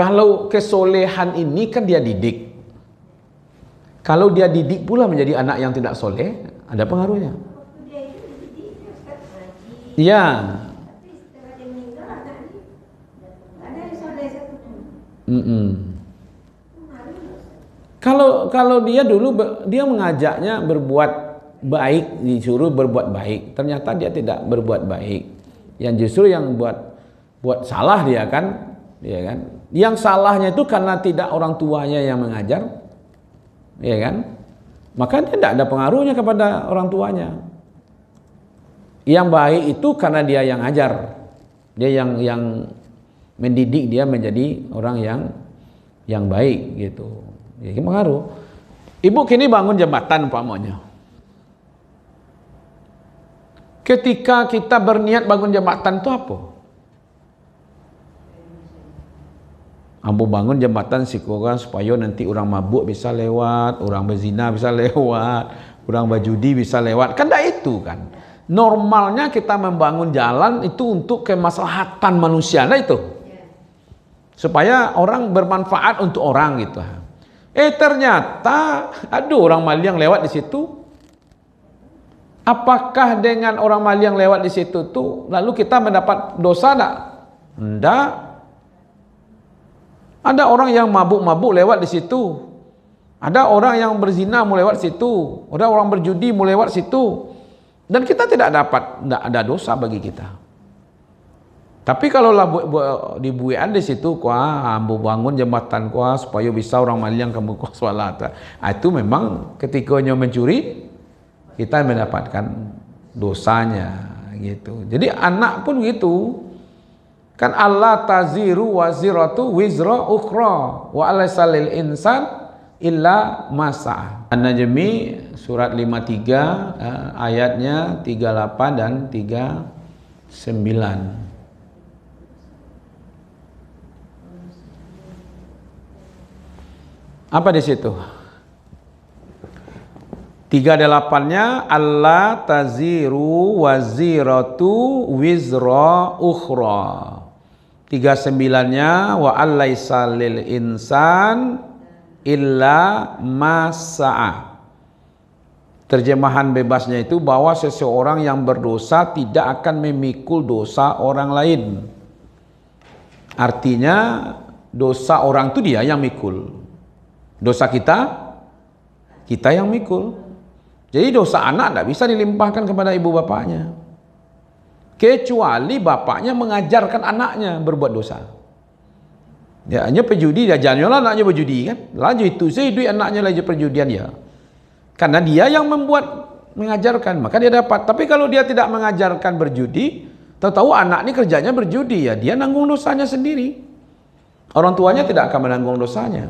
Kalau kesolehan ini kan dia didik. Kalau dia didik pula menjadi anak yang tidak soleh, ada pengaruhnya. Iya. Kalau dia dulu dia mengajaknya berbuat baik, disuruh berbuat baik, ternyata dia tidak berbuat baik. Yang justru yang buat salah dia kan, Yang salahnya itu karena tidak orang tuanya yang mengajar, ya kan? Maka dia tidak ada pengaruhnya kepada orang tuanya. Yang baik itu karena dia yang ajar, dia yang mendidik dia menjadi orang yang baik gitu. Jadi pengaruh. Ibu kini bangun jembatan umpamanya. Ketika kita berniat bangun jembatan itu apa? Ambo bangun jembatan Sikoran supaya nanti orang mabuk bisa lewat, orang berzina bisa lewat, orang berjudi bisa lewat. Kan tidak itu kan. Normalnya kita membangun jalan itu untuk kemaslahatan manusia, nah itu. Supaya orang bermanfaat untuk orang gitu. Ternyata ada orang Maliang lewat di situ. Apakah dengan orang Maliang lewat di situ tuh lalu kita mendapat dosa enggak? Enggak. Ada orang yang mabuk-mabuk lewat di situ. Ada orang yang berzina mau lewat situ. Ada orang berjudi mau lewat situ. Dan kita tidak ada dosa bagi kita. Tapi kalau lah dibuat di situ, ambo bangun jembatan supaya bisa orang Maliang kamu salat. Itu memang ketikanya mencuri kita mendapatkan dosanya gitu. Jadi anak pun gitu. Kan Allah taziru waziratu wizra ukhra wa alaysa lil insan illa masa. An-Najmi surat 53 ayatnya 38 dan 39. Apa di situ? 38-nya Allah taziru waziratu wizra ukhra. 39-nya wa alaysa lil insan illa masa'a. Terjemahan bebasnya itu bahwa seseorang yang berdosa tidak akan memikul dosa orang lain. Artinya dosa orang itu dia yang mikul. Dosa kita yang mikul. Jadi dosa anak tidak bisa dilimpahkan kepada ibu bapaknya. Kecuali bapaknya mengajarkan anaknya berbuat dosa. Ya, hanya pejudi dia janganlah anaknya berjudi kan. Laju itu saya duit anaknya lagi perjudian ya. Karena dia yang mengajarkan, maka dia dapat. Tapi kalau dia tidak mengajarkan berjudi, tahu-tahu anak ini kerjanya berjudi ya, dia nanggung dosanya sendiri. Orang tuanya tidak akan menanggung dosanya.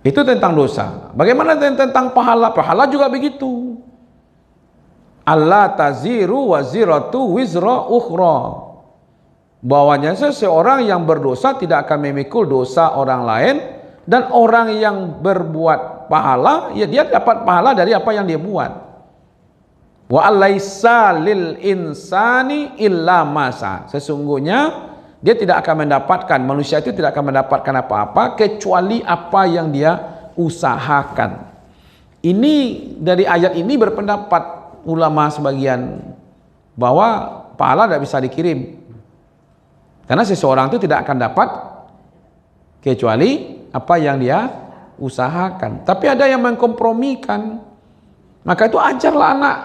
Itu tentang dosa. Bagaimana tentang pahala? Pahala juga begitu. Allah taziru waziratu wizra ukhra. Bahwanya seseorang yang berdosa tidak akan memikul dosa orang lain, dan orang yang berbuat pahala ya dia dapat pahala dari apa yang dia buat. Wa alaysa lil insani illa masa. Sesungguhnya dia tidak akan mendapatkan, manusia itu tidak akan mendapatkan apa-apa kecuali apa yang dia usahakan. Ini dari ayat ini berpendapat ulama sebagian bahwa pahala tidak bisa dikirim. Karena seseorang itu tidak akan dapat kecuali apa yang dia usahakan. Tapi ada yang mengkompromikan. Maka itu ajarlah anak.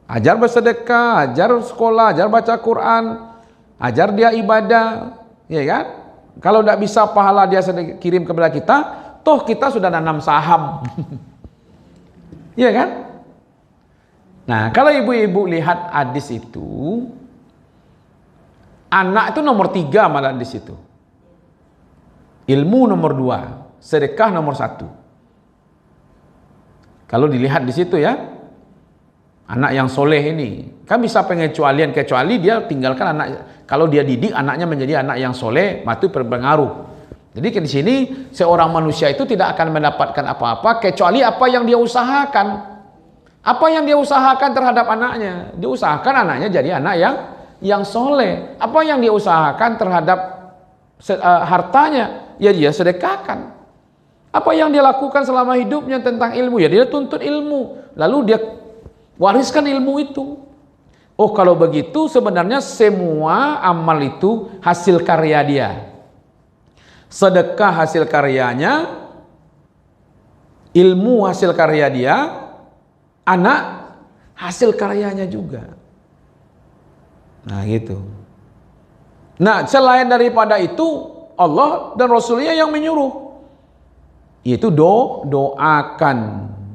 Ajar bersedekah, ajar sekolah, ajar baca Quran, ajar dia ibadah, ya kan? Kalau tidak bisa pahala dia kirim kepada kita, toh kita sudah nanam saham. Ya kan? Nah, kalau ibu-ibu lihat hadis itu, anak itu nomor 3 malah di situ. Ilmu nomor 2, sedekah nomor 1. Kalau dilihat di situ ya, anak yang soleh ini kan bisa pengecualian, kecuali dia tinggalkan anak. Kalau dia didik anaknya menjadi anak yang soleh, itu berpengaruh. Jadi di sini seorang manusia itu tidak akan mendapatkan apa-apa kecuali apa yang dia usahakan. Apa yang dia usahakan terhadap anaknya? Dia usahakan anaknya jadi anak yang soleh. Apa yang dia usahakan terhadap hartanya? Ya dia sedekahkan. Apa yang dia lakukan selama hidupnya tentang ilmu? Ya dia tuntut ilmu. Lalu dia wariskan ilmu itu. Oh, kalau begitu sebenarnya semua amal itu hasil karya dia. Sedekah hasil karyanya, ilmu hasil karya dia, anak hasil karyanya juga. Nah gitu. Nah selain daripada itu, Allah dan Rasulnya yang menyuruh, yaitu doakan.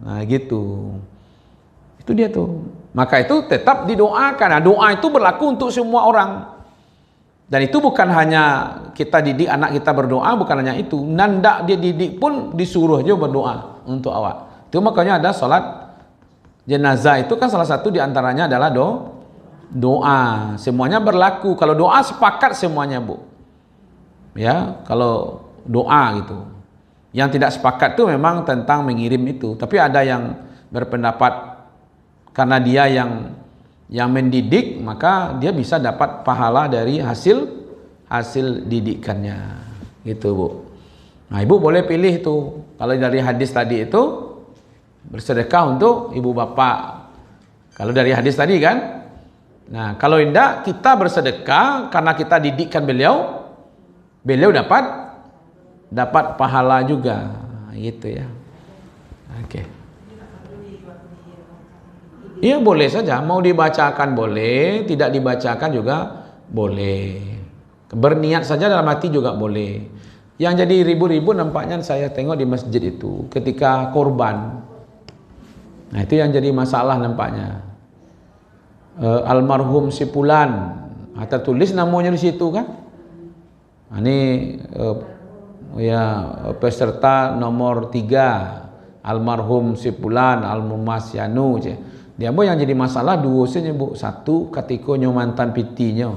Nah gitu. Itu dia tuh. Maka itu tetap didoakan. Nah, doa itu berlaku untuk semua orang. Dan itu bukan hanya kita didik anak kita berdoa, bukan hanya itu. Nandak dia didik pun disuruh aja berdoa untuk awak. Itu makanya ada salat jenazah itu kan salah satu diantaranya adalah doa. Semuanya berlaku. Kalau doa sepakat semuanya, Bu. Ya, kalau doa gitu. Yang tidak sepakat itu memang tentang mengirim itu. Tapi ada yang berpendapat karena dia yang mendidik, maka dia bisa dapat pahala dari hasil didikannya. Gitu, Bu. Nah, Ibu boleh pilih tuh. Kalau dari hadis tadi itu bersedekah untuk ibu bapak. Kalau dari hadis tadi kan. Nah, kalau tidak kita bersedekah karena kita didikkan beliau dapat pahala juga. Gitu ya. Oke. Iya boleh saja, mau dibacakan boleh, tidak dibacakan juga boleh. Berniat saja dalam hati juga boleh. Yang jadi ribu-ribu nampaknya saya tengok di masjid itu ketika korban. Nah itu yang jadi masalah nampaknya. Almarhum Sipulan, ada tulis namanya di situ kan. Nah, ini peserta nomor 3 almarhum Sipulan, almarhum Mas Yanu. Dia Bu yang jadi masalah dua saja Bu. Satu ketika mantan pitinya.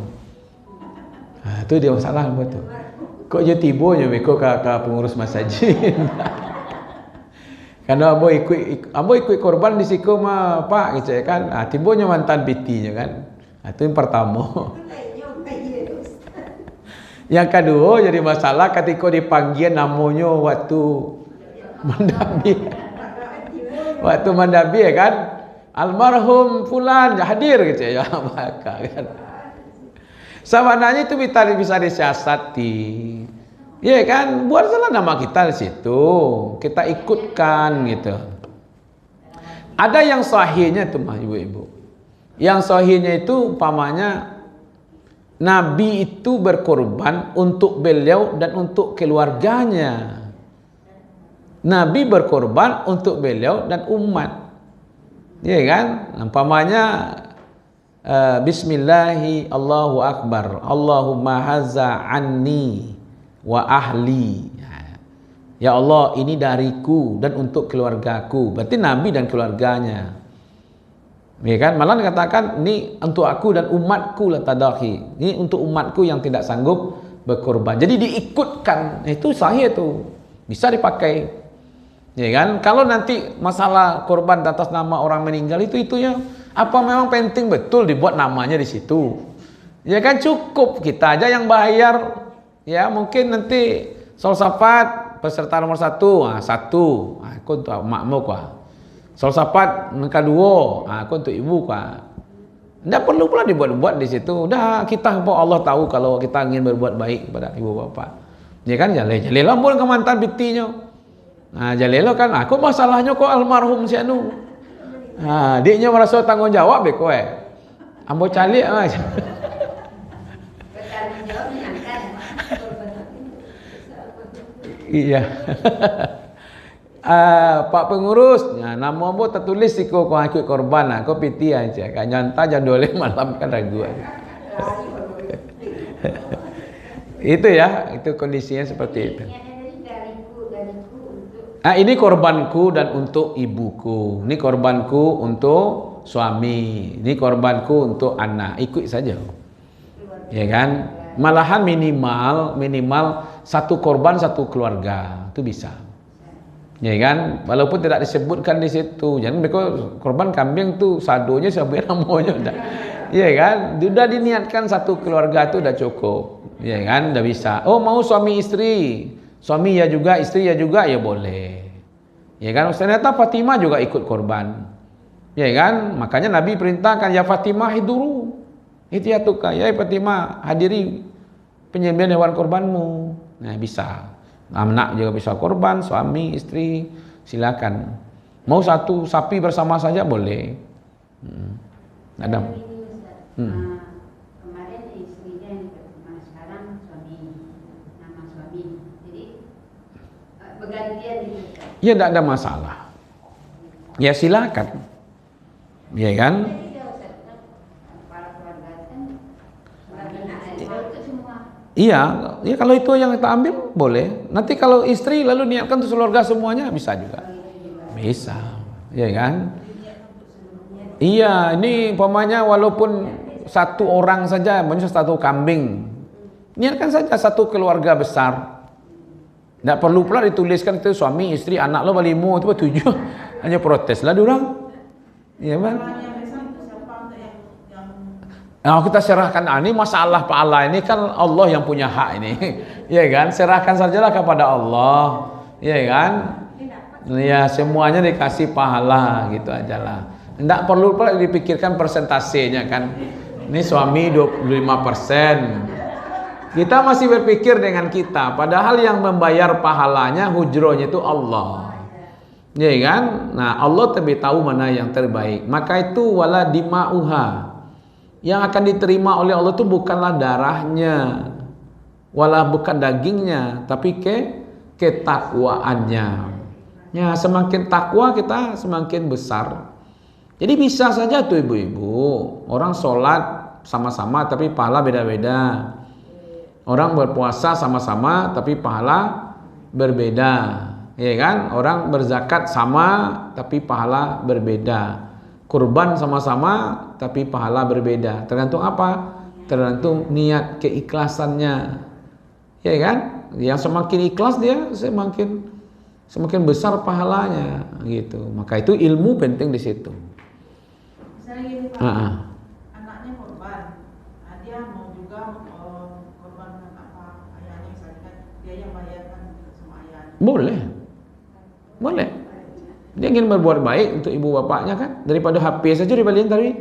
Nah, itu dia masalah Bu tu. Kok je tibonya beko ke pengurus masjid. Karena Abo ikut korban di siku mah Pak gitu kan. Ah tibonya mantan pitinya kan. Nah, itu yang pertama. Yang kedua jadi masalah ketika dipanggil namanya waktu mendabi. Waktu mendabi ya kan. Almarhum fulan hadir gitu ya maka kan. Sebenarnya itu bisa disiasati. Iya kan, buat salah nama kita di situ. Kita ikutkan gitu. Ada yang sahihnya itu mah ibu-ibu. Yang sahihnya itu umpamanya Nabi itu berkorban untuk beliau dan untuk keluarganya. Nabi berkorban untuk beliau dan umat. Iya kan? Umpamanya bismillahi Allahu akbar. Allahumma hazza anni wa ahli. Ya Allah, ini dariku dan untuk keluargaku. Berarti Nabi dan keluarganya. Ya kan? Malah dikatakan ini untuk aku dan umatku la tadahi. Ini untuk umatku yang tidak sanggup berkorban. Jadi diikutkan. Itu sahih itu. Bisa dipakai. Ya kan, kalau nanti masalah korban atas nama orang meninggal itu ya apa memang penting betul dibuat namanya di situ? Ya kan cukup kita aja yang bayar. Ya mungkin nanti solsafat peserta nomor 1, aku untuk makmu kuah. Solsafat yang kedua, aku untuk ibu kuah. Tidak perlu pula dibuat-buat di situ. Udah kita Allah tahu kalau kita ingin berbuat baik kepada ibu bapak. Ya kan jaleh lambun ke mantan bitinya. Nah, jalelo kan aku masalahnya kok almarhum si anu. Nah, diknya merasa tanggung jawab be kowe. Ambo calik mas. Iya. Pak pengurus, ya, nama ambo tertulis siko kau ikut korban, aku piti aja. Kan nyanta jam 12 malam kan ragu. Itu ya, itu kondisinya seperti itu. Ini korbanku dan untuk ibuku. Ini korbanku untuk suami. Ini korbanku untuk anak. Ikut saja. Ya kan? Malahan minimal satu korban satu keluarga. Itu bisa. Ya kan, walaupun tidak disebutkan di situ. Jangan mereka korban kambing tuh sadonya sampai namanya udah. Iya kan, sudah diniatkan satu keluarga itu udah cukup. Iya kan, udah bisa. Oh mau suami istri, suami ya juga, istri ya juga, ya boleh. Ya kan, ternyata Fatimah juga ikut korban. Ya kan, makanya Nabi perintahkan ya Fatimah hiduru. Ihtiyatuka ya Fatimah, hadiri penyembelihan hewan korbanmu. Nah, bisa. Anak juga bisa korban, suami, istri, silakan. Mau satu sapi bersama saja boleh. Ada. Kemarin istrinya yang dipertimbang, sekarang suami, nama suami. Jadi bergantian gitu. Ya tidak ada masalah. Ya silakan. Ya kan? Iya, ya kalau itu yang kita ambil boleh. Nanti kalau istri lalu niatkan untuk keluarga semuanya bisa juga. Bisa, ya kan? Iya, ini umpamanya walaupun satu orang saja, maksudnya satu kambing. Niatkan saja satu keluarga besar. Tidak perlu pula dituliskan itu suami, istri, anak lo balimu itu tujuh. Hanya protes lah diorang. Iya kan? Nah, kita serahkan, ini masalah pahala ini kan Allah yang punya hak ini. Ya kan? Serahkan sajalah kepada Allah. Ya kan? Ya semuanya dikasih pahala gitu ajalah. Tidak perlu pula dipikirkan persentasenya kan. Ini suami 25%. Kita masih berpikir dengan kita, padahal yang membayar pahalanya hujrohnya itu Allah. Ya kan? Nah, Allah lebih tahu mana yang terbaik. Maka itu wala dima'uha. Yang akan diterima oleh Allah itu bukanlah darahnya, wala bukan dagingnya, tapi ketakwaannya. Ya, semakin takwa kita semakin besar. Jadi bisa saja tuh ibu-ibu, orang sholat sama-sama tapi pahala beda-beda. Orang berpuasa sama-sama tapi pahala berbeda. Ya kan? Orang berzakat sama tapi pahala berbeda. Kurban sama-sama tapi pahala berbeda. Tergantung apa? Tergantung niat keikhlasannya. Ya kan? Yang semakin ikhlas dia semakin besar pahalanya gitu. Maka itu ilmu penting di situ. Misalnya gini Pak, anaknya korban, dia mau juga korban apa ayahnya, misalkan dia yang bayarkan sama ayahnya. Boleh. Dia ingin berbuat baik untuk ibu bapaknya kan, daripada HP saja dibalikin tadi.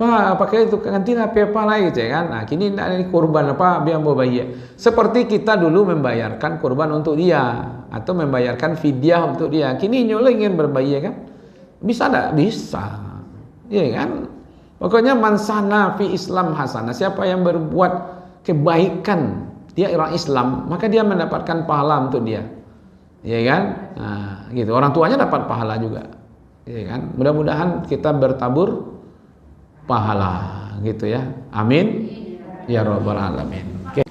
Pak, pakai itu ganti HP apa lagi kan? Nah, kini tidak ada korban apa biar mau bayar. Seperti kita dulu membayarkan korban untuk dia atau membayarkan fidyah untuk dia. Kini nyola ingin berbayar kan? Bisa tak? Bisa. Iya kan? Pokoknya man sana fi Islam hasanah. Siapa yang berbuat kebaikan, dia orang Islam, maka dia mendapatkan pahala untuk dia. Ya kan? Nah, gitu. Orang tuanya dapat pahala juga. Ya kan? Mudah-mudahan kita bertabur pahala gitu ya. Amin. Ya rabbal alamin.